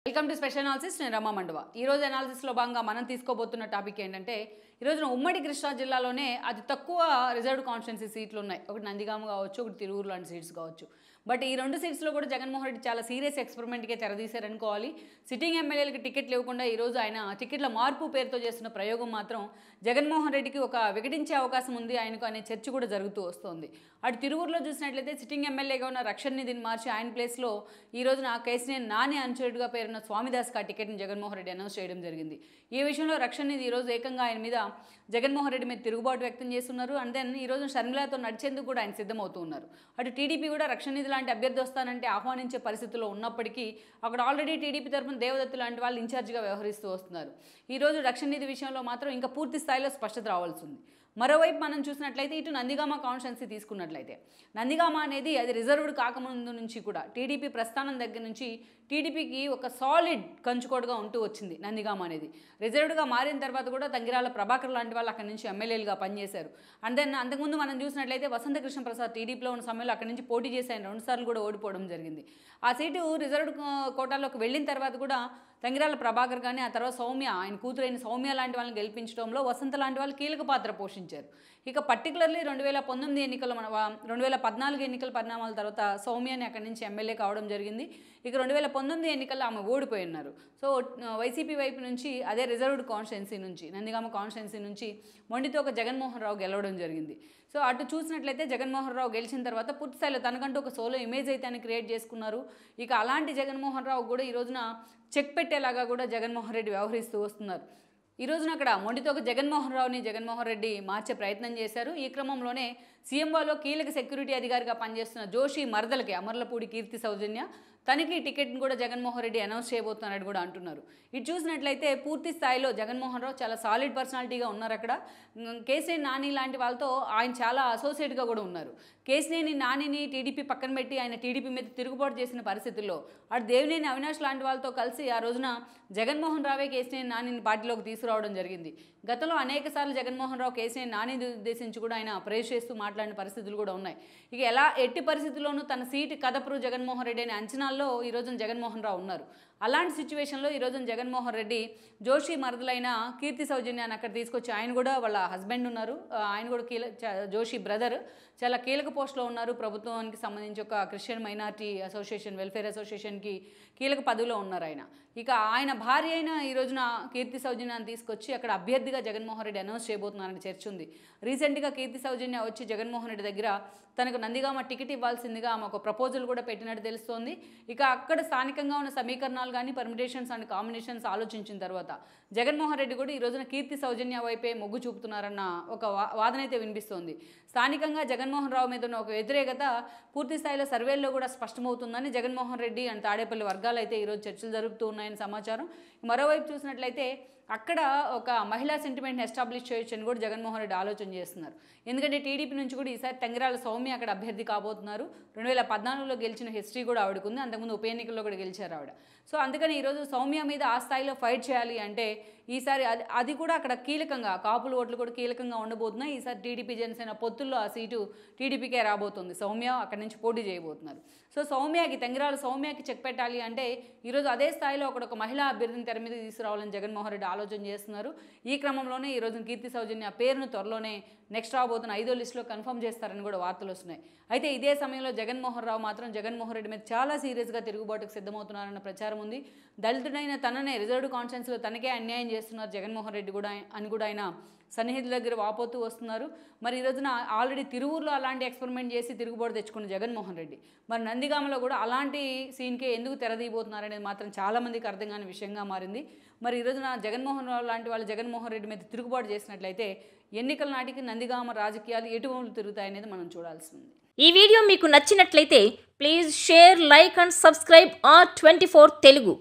Welcome to special analysis. నేను రమా మండవ. ఈ రోజు అనాలిసిస్లో భాగంగా మనం తీసుకోబోతున్న టాపిక్ ఏంటంటే, ఈ రోజున ఉమ్మడి కృష్ణా జిల్లాలోనే అతి తక్కువ రిజర్వ్డ్ కాన్స్టిట్యున్సీ సీట్లు ఉన్నాయి. ఒకటి నందిగామ కావచ్చు, ఒకటి తిరువురు లాంటి సీట్స్ కావచ్చు. బట్ ఈ రెండు సీట్స్లో కూడా జగన్మోహన్ రెడ్డి చాలా సీరియస్ ఎక్స్పెరిమెంట్కే తెరదీశారనుకోవాలి. సిట్టింగ్ ఎమ్మెల్యేలకి టికెట్లు ఇవ్వకుండా ఈరోజు ఆయన టికెట్ల మార్పు పేరుతో చేస్తున్న ప్రయోగం మాత్రం జగన్మోహన్ రెడ్డికి ఒక వికటించే అవకాశం ఉంది ఆయనకు అనే చర్చ కూడా జరుగుతూ వస్తుంది. అటు తిరువురులో చూసినట్లయితే సిట్టింగ్ ఎమ్మెల్యేగా ఉన్న రక్షణ్ నిధిని మార్చి ఆయన ప్లేస్లో ఈ రోజున కేసీఆర్ నాని అనుచరుడుగా పేరున్న స్వామిదాస్కి ఆ టికెట్ని జగన్మోహన్ రెడ్డి అనౌన్స్ చేయడం జరిగింది. ఈ విషయంలో రక్షణ్ నిధి ఈరోజు ఏకంగా ఆయన మీద జగన్మోహన్ రెడ్డి మీద తిరుగుబాటు వ్యక్తం చేస్తున్నారు. అండ్ దెన్ ఈ రోజు షర్మిలాతో నడిచేందుకు కూడా ఆయన సిద్ధమవుతూ ఉన్నారు. అటు టీడీపీ కూడా రక్షణ్ నిధి లాంటి అభ్యర్థి వస్తానంటే ఆహ్వానించే పరిస్థితుల్లో ఉన్నప్పటికీ అక్కడ ఆల్రెడీ టీడీపీ తరఫున దేవదత్తు లాంటి వాళ్ళు ఇన్ఛార్జిగా వ్యవహరిస్తూ వస్తున్నారు. ఈరోజు రక్షణ్ నిధి విషయంలో మాత్రం ఇంకా పూర్తి స్థాయిలో స్పష్టత రావాల్సి ఉంది. మరోవైపు మనం చూసినట్లయితే ఇటు నందిగామ కాన్స్టిట్యున్సీ తీసుకున్నట్లయితే నందిగామ అనేది అది రిజర్వ్డ్ కాకముందు నుంచి కూడా టీడీపీ ప్రస్థానం దగ్గర నుంచి టీడీపీకి ఒక సాలిడ్ కంచుకోడుగా ఉంటూ వచ్చింది. నందిగామ అనేది రిజర్వ్డ్గా మారిన తర్వాత కూడా తంగిరాల ప్రభాకర్ లాంటి వాళ్ళు అక్కడి నుంచి ఎమ్మెల్యేలుగా పనిచేశారు. అండ్ దెన్ అంతకుముందు మనం చూసినట్లయితే వసంత కృష్ణ ప్రసాద్ టీడీపీలో ఉన్న సమయంలో అక్కడి నుంచి పోటీ చేసి ఆయన 2 సార్లు కూడా ఓడిపోవడం జరిగింది. ఆ సీటు రిజర్వ్డ్ కోటాలోకి వెళ్ళిన తర్వాత కూడా తంగిరాల ప్రభాకర్ కానీ ఆ తర్వాత సౌమ్య ఆయన కూతురైన సౌమ్య లాంటి వాళ్ళని గెలిపించడంలో వసంత లాంటి వాళ్ళు కీలక పాత్ర పోషించారు. ఇక పర్టికులర్లీ 2019 ఎన్నికల 2014 ఎన్నికల పరిణామాల తర్వాత సౌమ్యని అక్కడి నుంచి ఎమ్మెల్యే కావడం జరిగింది. ఇక 2019 ఎన్నికల్లో ఆమె ఓడిపోయి ఉన్నారు. సో వైసీపీ వైపు నుంచి అదే రిజర్వ్డ్ కాన్స్టిట్యున్సీ నుంచి నందిగామ కాన్స్టిట్యున్సీ నుంచి మొండితో ఒక జగన్మోహన్ రావు గెలవడం జరిగింది. సో అటు చూసినట్లయితే జగన్మోహన్ రావు గెలిచిన తర్వాత పూర్తిస్థాయిలో తనకంటూ ఒక సోలో ఇమేజ్ అయితే ఆయన క్రియేట్ చేసుకున్నారు. ఇక అలాంటి జగన్మోహన్ రావు కూడా ఈ రోజున చెక్ పెట్టేలాగా కూడా జగన్మోహన్ రెడ్డి వ్యవహరిస్తూ వస్తున్నారు. ఈ రోజున అక్కడ మొండితో ఒక జగన్మోహన్ రావుని జగన్మోహన్ రెడ్డి మార్చే ప్రయత్నం చేశారు. ఈ క్రమంలోనే సీఎంఓలో కీలక సెక్యూరిటీ అధికారిగా పనిచేస్తున్న జోషి మరదలకి అమర్లపూడి కీర్తి సౌజన్య తనకి టికెట్ని కూడా జగన్మోహన్ రెడ్డి అనౌన్స్ చేయబోతున్నారని కూడా అంటున్నారు. ఇది చూసినట్లయితే పూర్తి స్థాయిలో జగన్మోహన్ రావు చాలా సాలిడ్ పర్సనాలిటీగా ఉన్నారు. అక్కడ కేసీఆర్ నాని లాంటి వాళ్ళతో ఆయన చాలా అసోసియేట్గా కూడా ఉన్నారు. కేసీఆర్ నానిని టీడీపీ పక్కన పెట్టి ఆయన టీడీపీ మీద తిరుగుబాటు చేసిన పరిస్థితుల్లో అటు దేవినేని అవినాష్ లాంటి వాళ్ళతో కలిసి ఆ రోజున జగన్మోహన్ రావే కేసీఆర్ నానిని పార్టీలోకి తీసుకురావడం జరిగింది. గతంలో అనేక సార్లు జగన్మోహన్ రావు కేసీఆర్ నానిని ఉద్దేశించి కూడా ఆయన ప్రేస్ చేస్తూ మాట్లాడిన పరిస్థితులు కూడా ఉన్నాయి. ఇక ఎట్టి పరిస్థితుల్లోనూ తన సీటు కదపరు జగన్మోహన్ రెడ్డి అనే అంచనాల్లో ఈ రోజున జగన్మోహన్ రావు ఉన్నారు. అలాంటి సిచ్యువేషన్లో ఈ రోజున జగన్మోహన్ రెడ్డి జోషి మరదలైన కీర్తి సౌజన్యాన్ని అక్కడ తీసుకొచ్చి ఆయన కూడా వాళ్ళ హస్బెండ్ ఉన్నారు, ఆయన కూడా జోషి బ్రదర్ చాలా కీలక పోస్టులో ఉన్నారు. ప్రభుత్వానికి సంబంధించి ఒక క్రిస్టియన్ మైనారిటీ అసోసియేషన్ వెల్ఫేర్ అసోసియేషన్కి కీలక పదవిలో ఉన్నారు ఆయన. ఇక ఆయన భార్య అయిన ఈ రోజున కీర్తి సౌజన్యాన్ని తీసుకొచ్చి అక్కడ అభ్యర్థిగా జగన్మోహన్ రెడ్డి అనౌన్స్ చేయబోతున్నారని చర్చ ఉంది. రీసెంట్గా కీర్తి సౌజన్య వచ్చి జగన్మోహన్ రెడ్డి దగ్గర తనకు నందిగామ టికెట్ ఇవ్వాల్సిందిగా ఆమె ఒక ప్రపోజల్ కూడా పెట్టినట్టు తెలుస్తోంది. ఇక అక్కడ స్థానికంగా ఉన్న సమీకరణాలు కానీ పర్మిటేషన్స్ అండ్ కాంబినేషన్స్ ఆలోచించిన తర్వాత జగన్మోహన్ రెడ్డి కూడా ఈ రోజున కీర్తి సౌజన్య వైపే మొగ్గు చూపుతున్నారన్న ఒక వాదన అయితే వినిపిస్తోంది. స్థానికంగా జగన్మోహన్ రావు మీద ఉన్న ఒక వ్యతిరేకత పూర్తి స్థాయిలో సర్వేల్లో కూడా స్పష్టమవుతుందని జగన్మోహన్ రెడ్డి అండ్ తాడేపల్లి వర్గాలు అయితే ఈరోజు చర్చలు జరుపుతూ ఉన్నాయని సమాచారం. మరోవైపు చూసినట్లయితే అక్కడ ఒక మహిళా సెంటిమెంట్ని ఎస్టాబ్లిష్ చేయొచ్చని కూడా జగన్మోహన్ రెడ్డి ఆలోచన చేస్తున్నారు. ఎందుకంటే టీడీపీ నుంచి కూడా ఈసారి తంగిరాల సౌమ్య అక్కడ అభ్యర్థి కాబోతున్నారు. 2014లో గెలిచిన హిస్టరీ కూడా ఆవిడకుంది. అంతకుముందు ఉప ఎన్నికల్లో కూడా గెలిచారు ఆవిడ. సో అందుకని ఈరోజు సౌమ్య మీద ఆ స్థాయిలో ఫైట్ చేయాలి అంటే ఈసారి అది కూడా అక్కడ కీలకంగా కాపుల ఓట్లు కూడా కీలకంగా ఉండబోతున్నాయి. ఈసారి టీడీపీ జనసేన పొత్తుల్లో ఆ సీటు టీడీపీకే రాబోతుంది. సౌమ్య అక్కడి నుంచి పోటీ చేయబోతున్నారు. సో తంగిరాల సౌమ్యకి చెక్ పెట్టాలి అంటే ఈరోజు అదే స్థాయిలో అక్కడ ఒక మహిళా అభ్యర్థిని తెర మీద తీసుకురావాలని జగన్మోహన్ రెడ్డి ఆలోచన చేస్తున్నారు. ఈ క్రమంలోనే ఈరోజు కీర్తి సౌజన్య పేరును త్వరలోనే నెక్స్ట్ రాబోతున్న 5వ లిస్టులో కన్ఫర్మ్ చేస్తారని కూడా వార్తలు వస్తున్నాయి. అయితే ఇదే సమయంలో జగన్మోహన్ రావు మాత్రం జగన్మోహన్ రెడ్డి మీద చాలా సీరియస్గా తిరుగుబాటుకు సిద్ధమవుతున్నారన్న ప్రచారం ఉంది. దళితుడైన తననే రిజర్వ్డ్ కాన్స్టిట్యున్సీలో తనకే అన్యాయం చేస్తున్నారు జగన్మోహన్ రెడ్డి కూడా అని కూడా ఆయన సన్నిహితుల దగ్గర వాపోతూ వస్తున్నారు. మరి ఈ రోజున ఆల్రెడీ తిరువురులో అలాంటి ఎక్స్పెరిమెంట్ చేసి తిరుగుబాటు తెచ్చుకున్న జగన్మోహన్ రెడ్డి మరి నందిగామలో కూడా అలాంటి సీన్కే ఎందుకు తెరదీయబోతున్నారనేది మాత్రం చాలామందికి అర్థం కాని విషయంగా మారింది. మరి ఈ రోజున జగన్మోహన్ రావు లాంటి వాళ్ళు జగన్మోహన్ రెడ్డి మీద తిరుగుబాటు చేసినట్లయితే ఎన్నికల నాటికి నందిగామ రాజకీయాలు ఎటువంటి తిరుగుతాయనేది మనం చూడాల్సి ఉంది. ఈ వీడియో మీకు నచ్చినట్లయితే please share, like and subscribe R24 Telugu.